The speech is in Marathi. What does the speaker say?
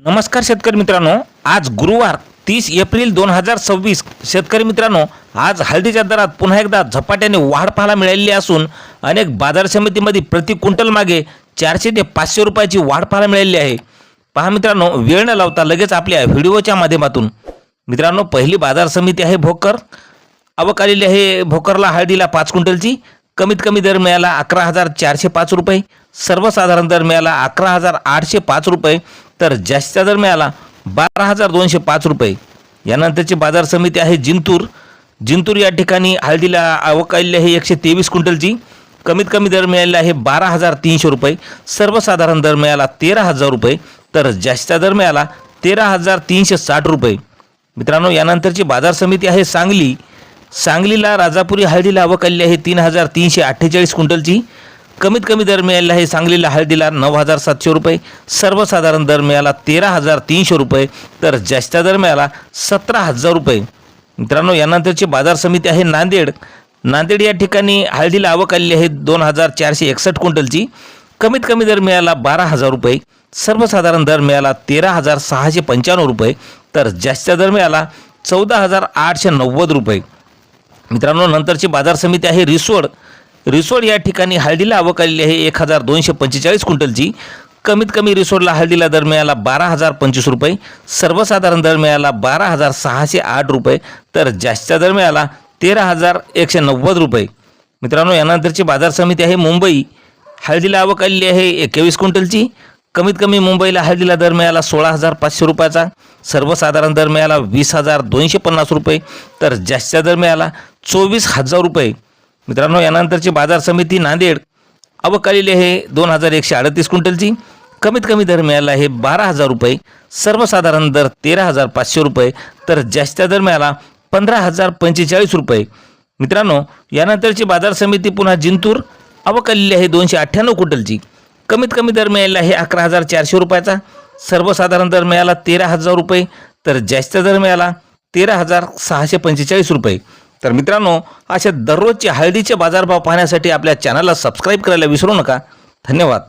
नमस्कार शेतकरी मित्रांनो, आज गुरुवार 30 एप्रिल 2026. शेतकरी मित्रांनो, आज हळदीच्या दरात पुन्हा एकदा झपाट्याने वाढ पाहायला मिळालेली असून अनेक बाजार समितीमध्ये प्रति क्विंटल मागे 400 ते 500 रुपयाची वाढ पाहायला मिळालेली आहे. पहा मित्रांनो, वेळ न लावता लगेच आपल्या व्हिडिओच्या माध्यमातून मित्रांनो, पहिली बाजार समिती आहे भोकर. आवक आलेली आहे भोकरला हळदीला 5 क्विंटलची. कमीत कमी दर मिळाला 11,405 रुपये. सर्वसाधारण दर मिळाला 11,805 रुपये. तर जास्तीचा दर मिळाला 12,205 रुपये. यानंतरची बाजार समिती आहे जिंतूर या ठिकाणी हळदीला आवक आलेली आहे 123 क्विंटलची. कमीत कमी दर मिळालेला आहे 12,300 रुपये. सर्वसाधारण दर मिळाला 13,000 रुपये. तर जास्तीचा दर मिळाला 13,360 रुपये. मित्रांनो, यानंतरची बाजार समिती आहे सांगलीला राजापुरी हळदीला आवक आलेली आहे 3,348 क्विंटलची. कमीत कमी दर मिळालेला आहे सांगलीला हळदीला 9,700 रुपये. सर्वसाधारण दर मिळाला 13,300 रुपये. तर जास्तीचा दर मिळाला 17,000 रुपये. मित्रांनो, यानंतरची बाजार समिती आहे नांदेड या ठिकाणी हळदीला आवक आलेली आहे 2,461 क्विंटलची. कमीत कमी दर मिळाला 12,000 रुपये. सर्वसाधारण दर मिळाला 13,695 रुपये. तर जास्तीचा दर मिळाला 14,890 रुपये. मित्रांनो, नंतरची बाजार समिती आहे रिसोड या ठिकाणी हळदीला आवक आलेली आहे 1,245 क्विंटलची. कमीत कमी रिसोडला हळदीला दर मिळाला 12,025 रुपये. सर्वसाधारण दर मिळाला 12,608 रुपये. तर जास्तीचा दर मिळाला 13,190 रुपये. मित्रांनो, यानंतरची बाजार समिती आहे मुंबई. हळदीला आवक आलेली आहे 21 क्विंटलची. कमीत कमी मुंबईला हळदीला दर मिळाला 16,500 रुपयाचा. सर्वसाधारण दर मिळाला 20,250 रुपये. तर जास्तीचा दर मिळाला 24,000 रुपये. मित्रांनो, यानंतरची बाजार समिती नांदेड आवक आलेली आहे 2,138 क्विंटलची. कमीत कमी दर मिळाला आहे 12,000 रुपये. सर्वसाधारण दर 13,500 रुपये. तर जास्तीचा दर मिळाला 15,045 रुपये. मित्रांनो, यानंतरची बाजार समिती पुन्हा जिंतूर आवक आलेली आहे 298 क्विंटलची. कमीत कमी दर मिळाला आहे 11,400 रुपयाचा. सर्वसाधारण दर मिळाला 13,000 रुपये. तर जास्तीचा दर मिळाला 13,645 रुपये. तर मित्रांनो, अशा दररोजचे हळदीचे बाजारभाव पाहण्यासाठी आपल्या चॅनलला सबस्क्राईब करायला विसरू नका. धन्यवाद.